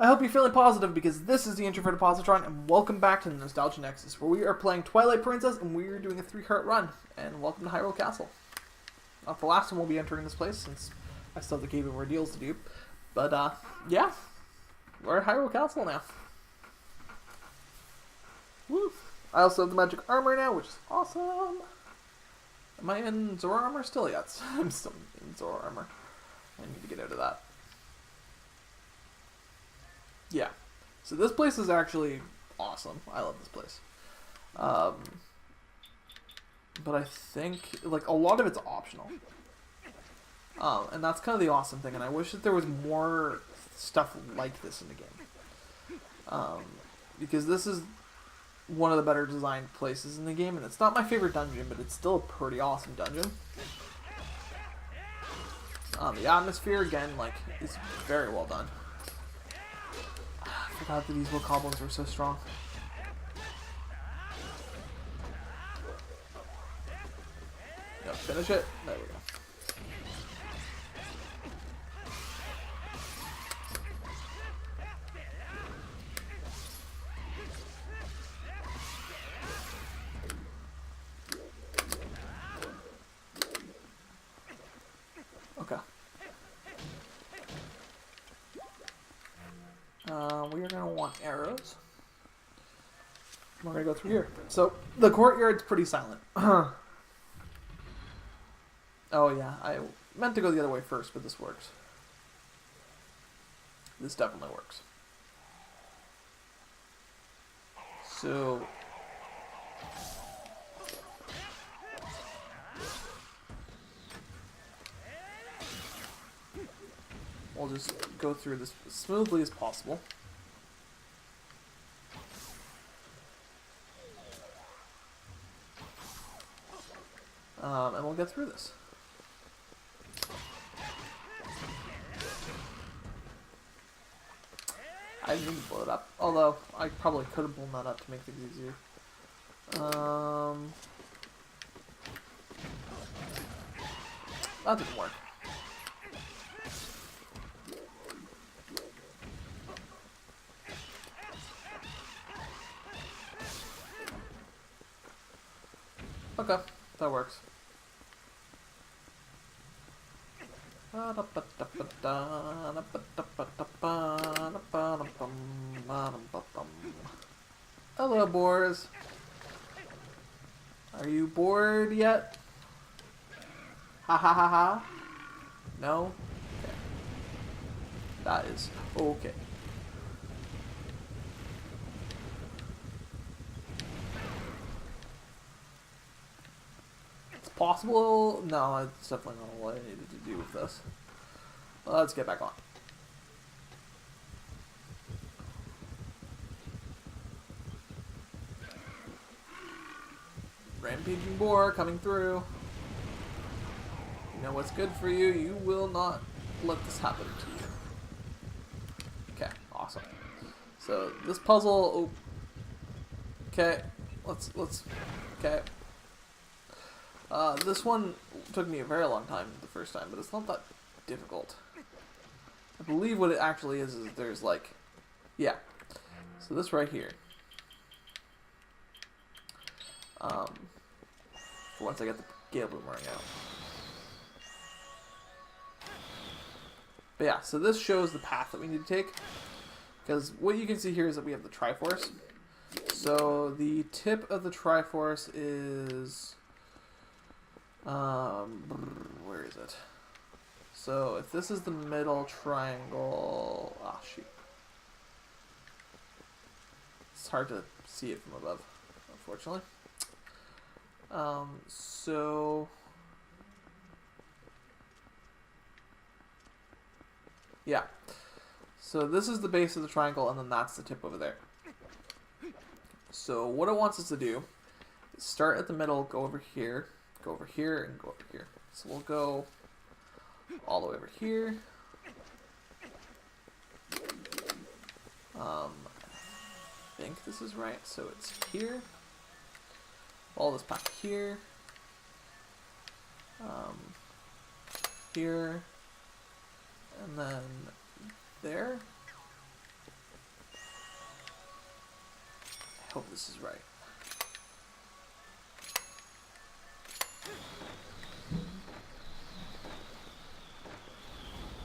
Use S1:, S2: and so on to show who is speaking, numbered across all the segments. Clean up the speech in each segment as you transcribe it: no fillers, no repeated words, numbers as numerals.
S1: I hope you're feeling positive because this is the Introverted Positron, and welcome back to the Nostalgia Nexus, where we are playing Twilight Princess, and we are doing a 3-cart run. And welcome to Hyrule Castle. Not the last time we'll be entering this place, since I still have the Cave of Ordeals to do. But, yeah. We're at Hyrule Castle now. Woo! I also have the magic armor now, which is awesome. Am I in Zora armor still? Yes, I'm still in Zora armor. I need to get out of that. Yeah. So this place is actually awesome. I love this place. But I think, like, a lot of it's optional. And that's kind of the awesome thing, and I wish that there was more stuff like this in the game. Because this is one of the better designed places in the game, and it's not my favorite dungeon, but it's still a pretty awesome dungeon. The atmosphere, again, like, is very well done. I forgot that these little goblins were so strong. Yep, finish it. There we go. Okay. We are going to want arrows. We're going to go through here. So, the courtyard's pretty silent. Oh yeah, I meant to go the other way first, but this works. This definitely works. So... we'll just go through this as smoothly as possible. And we'll get through this. I didn't blow it up, although I probably could have blown that up to make things easier. That didn't work. Okay, that works. Hello, boars. Are you bored yet? Ha ha ha ha. No? Okay. That is okay. Possible? No, it's definitely not what I needed to do with this. Let's get back on. Rampaging boar coming through. You know what's good for you. You will not let this happen to you. Okay, awesome. So this puzzle. Oh, okay, let's. Okay. This one took me a very long time the first time, but it's not that difficult. I believe what it actually is there's like, yeah. So this right here. For once I get the Gale Bloom running out. But yeah, so this shows the path that we need to take. Because what you can see here is that we have the Triforce. So the tip of the Triforce is... where is it? So if this is the middle triangle, ah shoot, it's hard to see it from above, unfortunately. So yeah, so this is the base of the triangle, and then that's the tip over there. So what it wants us to do is start at the middle, go over here, and go over here. So we'll go all the way over here. I think this is right. So it's here. All this back here. Here. And then there. hope this is right.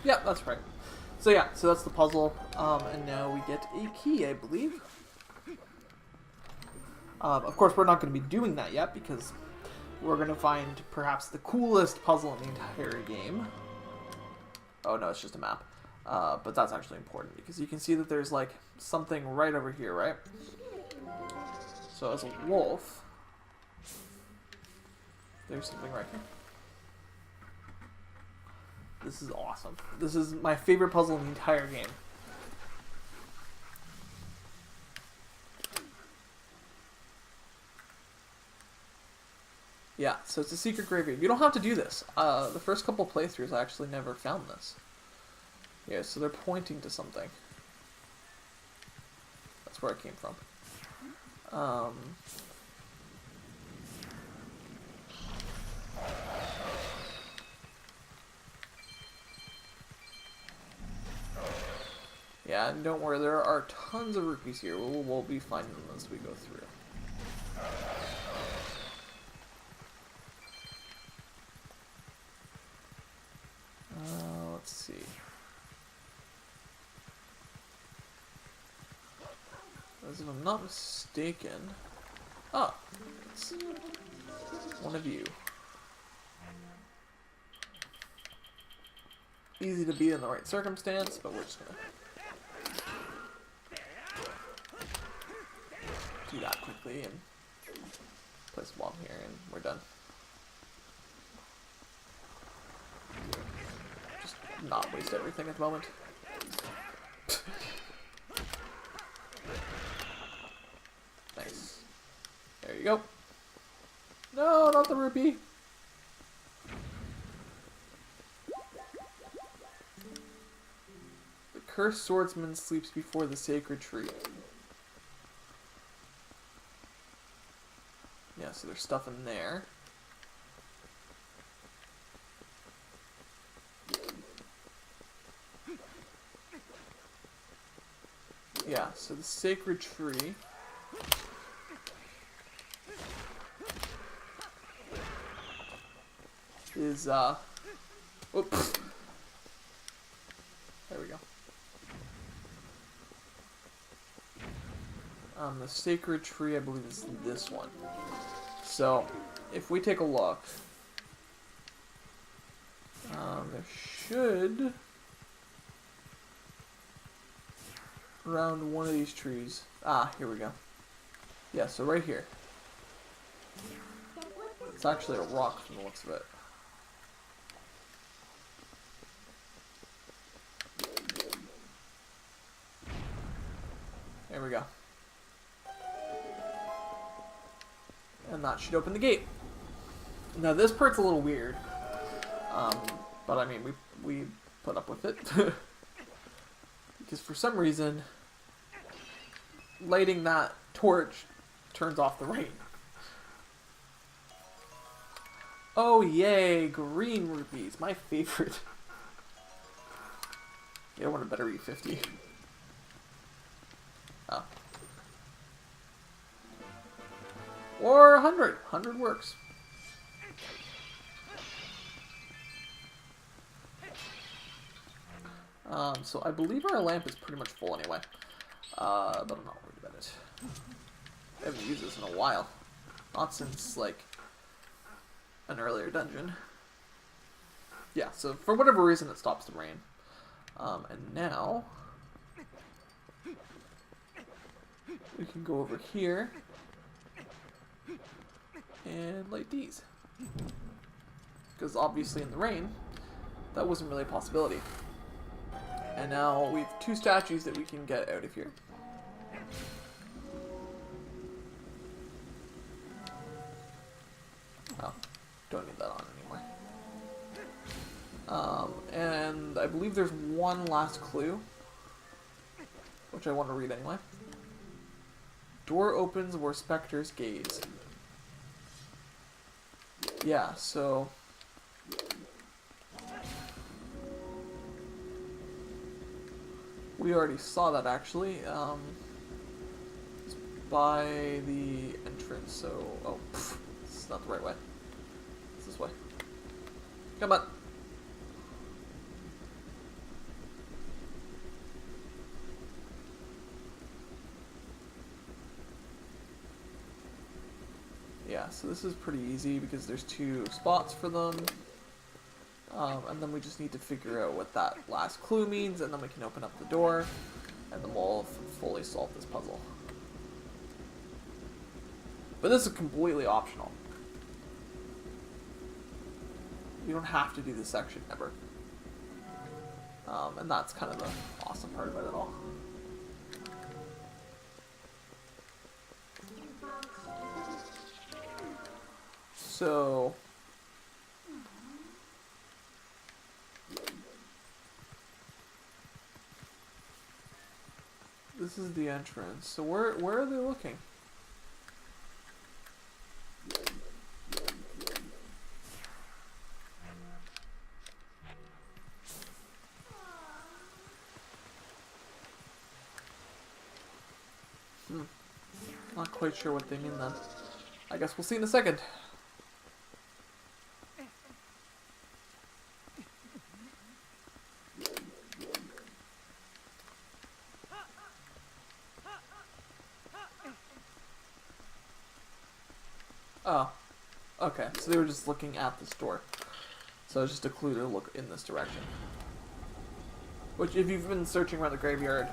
S1: Yeah, that's right. So yeah, so that's the puzzle, and now we get a key, I believe. Of course, we're not going to be doing that yet, because we're going to find perhaps the coolest puzzle in the entire game. Oh no, it's just a map. But that's actually important, because you can see that there's, like, something right over here, right? So as a wolf, there's something right here. This is awesome. This is my favorite puzzle in the entire game. Yeah, so it's a secret graveyard. You don't have to do this. The first couple playthroughs, I actually never found this. Yeah, so they're pointing to something. That's where it came from. Yeah, and don't worry, there are tons of rupees here. We'll be finding them as we go through. Let's see. As if I'm not mistaken... Oh, it's one of you. Easy to beat in the right circumstance, but we're just gonna do that quickly and place a bomb here, and we're done. Just not waste everything at the moment. Nice. There you go. No, not the rupee. The cursed swordsman sleeps before the sacred tree. Yeah, so there's stuff in there. Yeah, so the sacred tree is, oops. There we go. The sacred tree, I believe, is this one. So, if we take a look, there should, around one of these trees, here we go. Yeah, so right here. It's actually a rock from the looks of it. There we go. And that should open the gate. Now this part's a little weird, but I mean we put up with it because for some reason lighting that torch turns off the rain. Oh yay, green rupees, my favorite. Yeah, I want a better E50. Oh. Or 100. 100 works. So I believe our lamp is pretty much full anyway. But I'm not worried about it. I haven't used this in a while. Not since, like, an earlier dungeon. Yeah, so for whatever reason it stops the rain. And now we can go over here and light these. Because obviously in the rain, that wasn't really a possibility. And now we have two statues that we can get out of here. Oh, don't need that on anymore. And I believe there's one last clue, which I want to read anyway. Door opens where specters gaze. Yeah, so we already saw that actually. by the entrance, so... Oh, this is not the right way. It's this way. Come on. Yeah, so this is pretty easy because there's 2 spots for them. And then we just need to figure out what that last clue means, and then we can open up the door, and then we'll fully solve this puzzle. But this is completely optional. You don't have to do this section ever. And that's kind of the awesome part about it all. So... this is the entrance. So where are they looking? Not quite sure what they mean then. I guess we'll see in a second. Oh, okay, so they were just looking at this door. So it's just a clue to look in this direction. Which, if you've been searching around the graveyard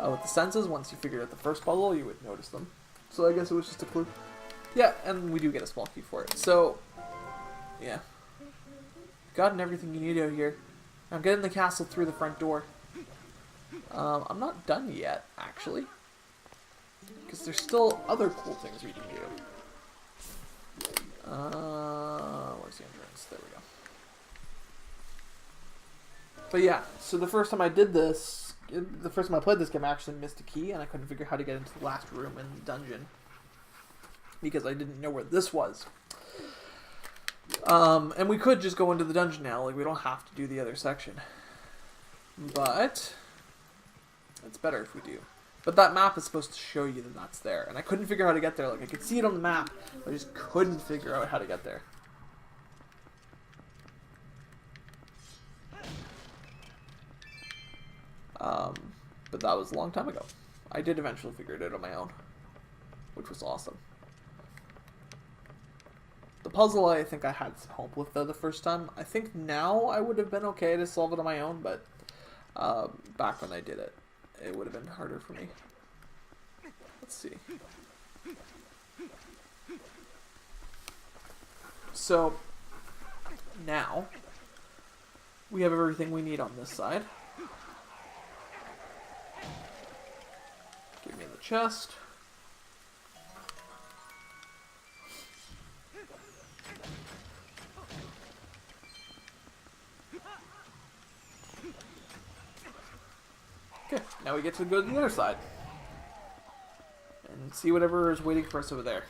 S1: with the senses, once you figured out the first puzzle, you would notice them. So I guess it was just a clue. Yeah, and we do get a small key for it. So, yeah. Gotten everything you need out here. I'm getting the castle through the front door. I'm not done yet, actually. Because there's still other cool things we can do. Where's the entrance? There we go. But yeah, so the first time I did this, the first time I played this game, I actually missed a key, and I couldn't figure out how to get into the last room in the dungeon. Because I didn't know where this was. And we could just go into the dungeon now, like we don't have to do the other section. But it's better if we do. But that map is supposed to show you that that's there. And I couldn't figure out how to get there. Like, I could see it on the map, but I just couldn't figure out how to get there. But that was a long time ago. I did eventually figure it out on my own, which was awesome. The puzzle I think I had some help with though the first time. I think now I would have been okay to solve it on my own, but back when I did it, it would have been harder for me. Let's see. So, now, we have everything we need on this side. Give me the chest. Okay, now we get to go to the other side. And see whatever is waiting for us over there.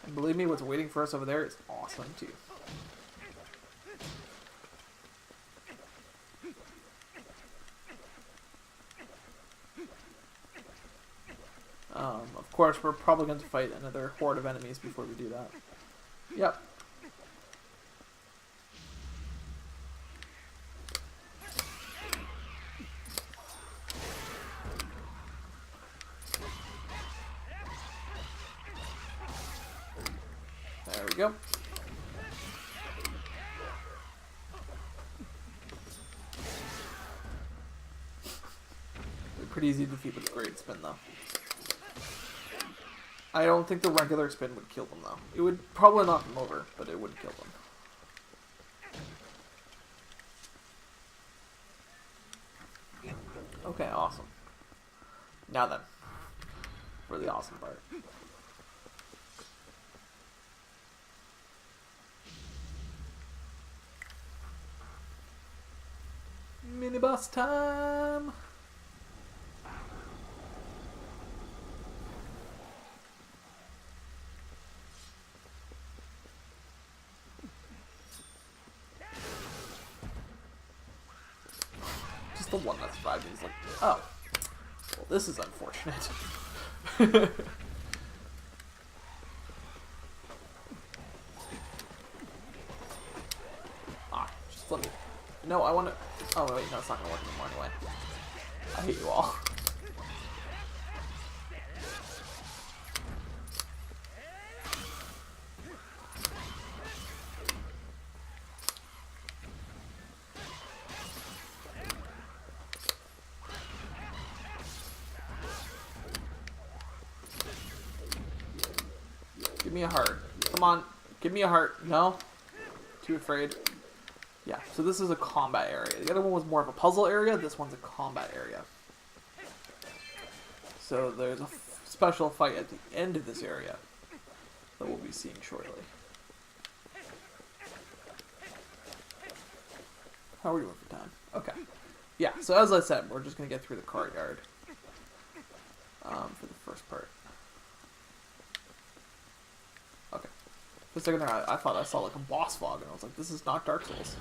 S1: And believe me, what's waiting for us over there is awesome too. Of course, we're probably going to fight another horde of enemies before we do that. Yep. There we go. They're pretty easy to defeat with the great spin, though. I don't think the regular spin would kill them, though. It would probably knock them over, but it wouldn't kill them. Okay, awesome. Now then, for the awesome part. Mini boss time! Just the one that survived. He's like, oh, well, this is unfortunate. Just let me... No, I want to... Oh, wait, no, it's not going to work anymore anyway. I hate you all. Give me a heart. Come on. Give me a heart. No? Too afraid. Yeah, so this is a combat area. The other one was more of a puzzle area. This one's a combat area. So there's a special fight at the end of this area that we'll be seeing shortly. How are we doing for time? Okay. Yeah, so as I said, we're just going to get through the courtyard for the first part. Okay. For a second there, I thought I saw like a boss fog, and I was like, this is not Dark Souls.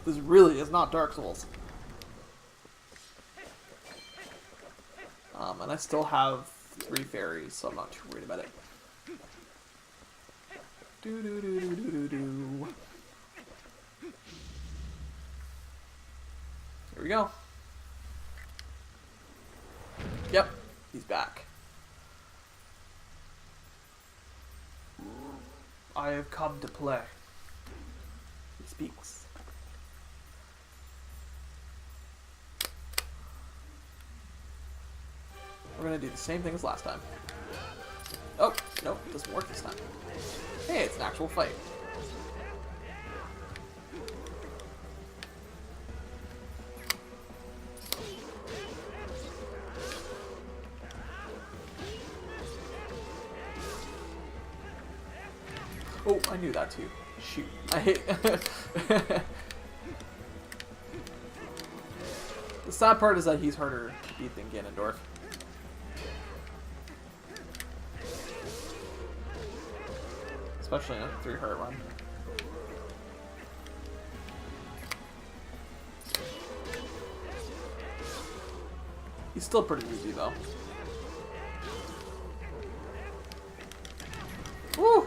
S1: This really is not Dark Souls. And I still have 3 fairies, so I'm not too worried about it. Do do do do do do do. Here we go. Yep, he's back. I have come to play. He speaks. We're gonna do the same thing as last time. Oh, nope, it doesn't work this time. Hey, it's an actual fight. Oh, I knew that too. Shoot. I hate... The sad part is that he's harder to beat than Ganondorf. Especially in a 3-heart run. He's still pretty easy though. Woo!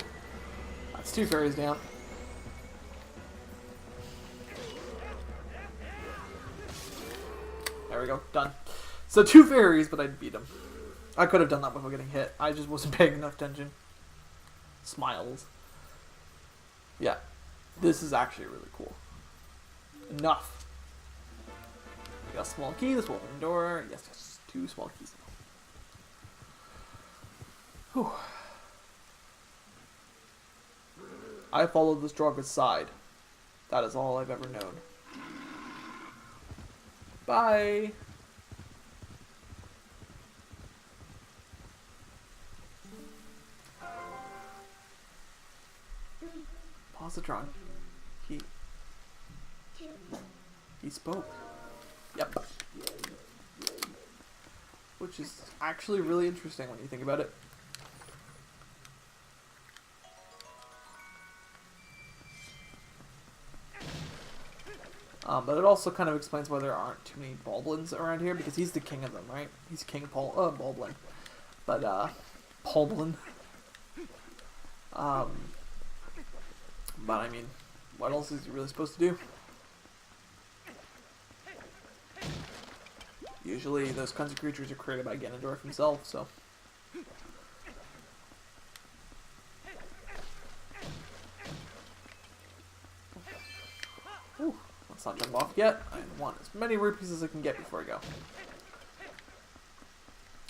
S1: That's 2 fairies down. There we go, done. So 2 fairies, but I beat him. I could have done that without getting hit. I just wasn't paying enough attention. Smiles. Yeah, this is actually really cool. Enough. We got a small key, this will open the door. Yes, yes, 2 small keys. Whew. I followed the strongest side. That is all I've ever known. Bye! Positron. He spoke. Yep. Which is actually really interesting when you think about it. But it also kind of explains why there aren't too many Bulblins around here, because he's the king of them, right? He's King Bulblin. But, Bulblin. But I mean, what else is he really supposed to do? Usually those kinds of creatures are created by Ganondorf himself, so... Ooh, let's not jump off yet. I want as many rupees as I can get before I go.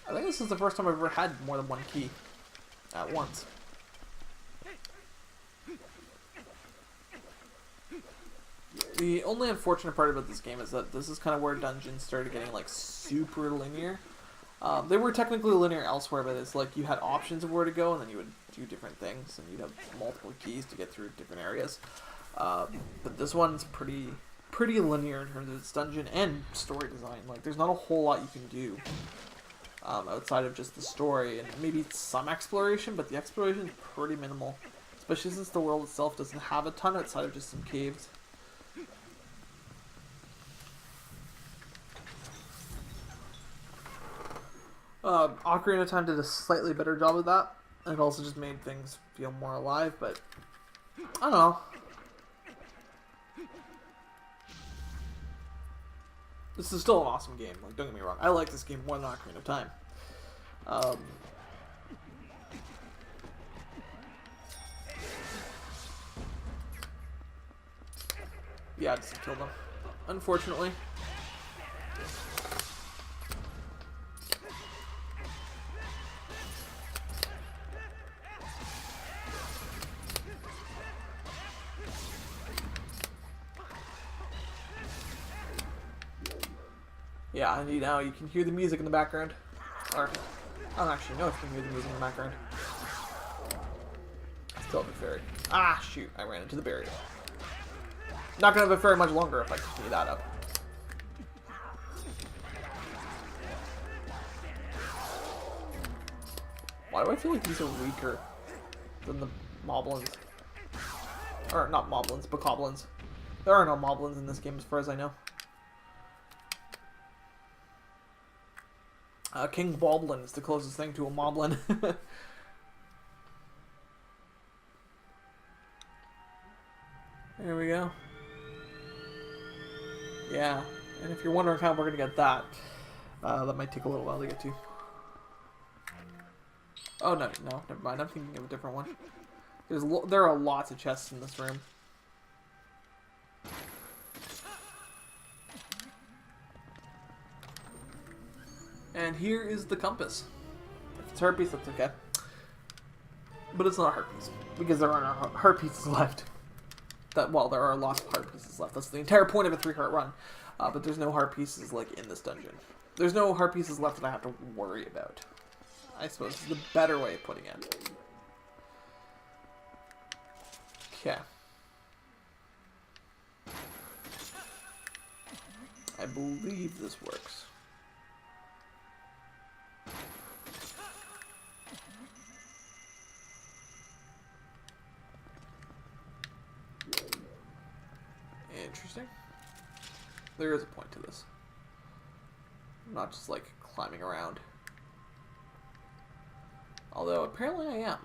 S1: I think this is the first time I've ever had more than 1 key at once. The only unfortunate part about this game is that this is kind of where dungeons started getting like super linear. They were technically linear elsewhere, but it's like you had options of where to go, and then you would do different things, and you'd have multiple keys to get through different areas. But this one's pretty linear in terms of its dungeon and story design. Like, there's not a whole lot you can do outside of just the story and maybe some exploration, but the exploration is pretty minimal, especially since the world itself doesn't have a ton outside of just some caves. Ocarina of Time did a slightly better job of that. And it also just made things feel more alive, but I don't know. This is still an awesome game. Like, don't get me wrong. I like this game more than Ocarina of Time. Yeah, I just killed them. Unfortunately. Yeah, and now you can hear the music in the background. Or, I don't actually know if you can hear the music in the background. Still have a fairy. Ah, shoot, I ran into the barrier. Not gonna have a fairy much longer if I continue that up. Why do I feel like these are weaker than the moblins? Or, not moblins, but goblins. There are no moblins in this game as far as I know. King Boblin is the closest thing to a moblin. There we go. Yeah, and if you're wondering how we're going to get that, that might take a little while to get to. Oh, no, never mind. I'm thinking of a different one. There are lots of chests in this room. And here is the compass. If it's heart piece, that's okay. But it's not a heart piece, because there are no heart pieces left. Well, there are lots of heart pieces left. That's the entire point of a 3-heart run. But there's no heart pieces, like, in this dungeon. There's no heart pieces left that I have to worry about. I suppose is the better way of putting it. Okay. I believe this works. Interesting. There is a point to this. I'm not just like climbing around. Although apparently I am.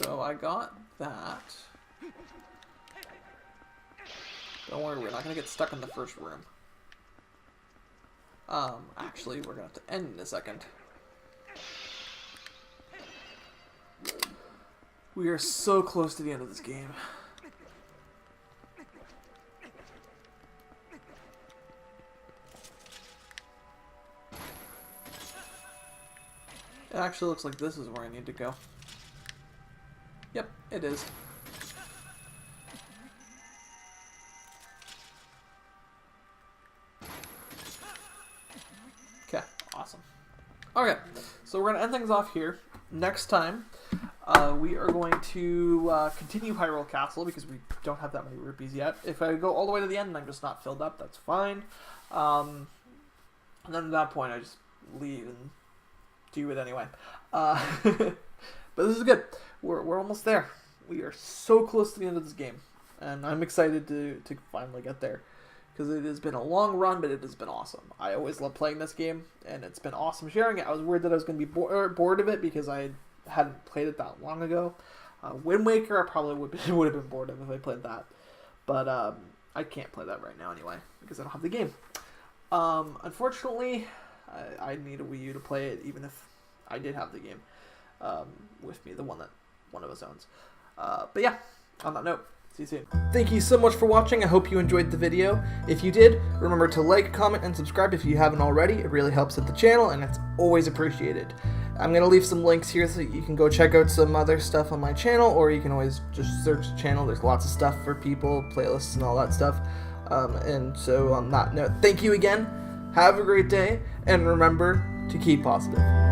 S1: So I got that. Don't worry, we're not gonna get stuck in the first room. Actually, we're gonna have to end in a second. We are so close to the end of this game. It actually looks like this is where I need to go. Yep, it is. Okay, awesome. Okay, so we're going to end things off here. Next time, we are going to continue Hyrule Castle because we don't have that many rupees yet. If I go all the way to the end and I'm just not filled up, that's fine. And then at that point, I just leave and do it anyway. But this is good. We're almost there. We are so close to the end of this game. And I'm excited to finally get there. Because it has been a long run, but it has been awesome. I always love playing this game, and it's been awesome sharing it. I was worried that I was going to be bored of it because I hadn't played it that long ago. Wind Waker, I probably would have been bored of if I played that. But I can't play that right now anyway, because I don't have the game. Unfortunately, I need a Wii U to play it, even if I did have the game with me, the one that one of us owns. But yeah, on that note, see you soon. Thank you so much for watching. I hope you enjoyed the video. If you did, remember to like, comment, and subscribe if you haven't already. It really helps at the channel, and it's always appreciated. I'm going to leave some links here so you can go check out some other stuff on my channel, or you can always just search the channel. There's lots of stuff for people, playlists, and all that stuff. And so on that note, thank you again. Have a great day, and remember to keep positive.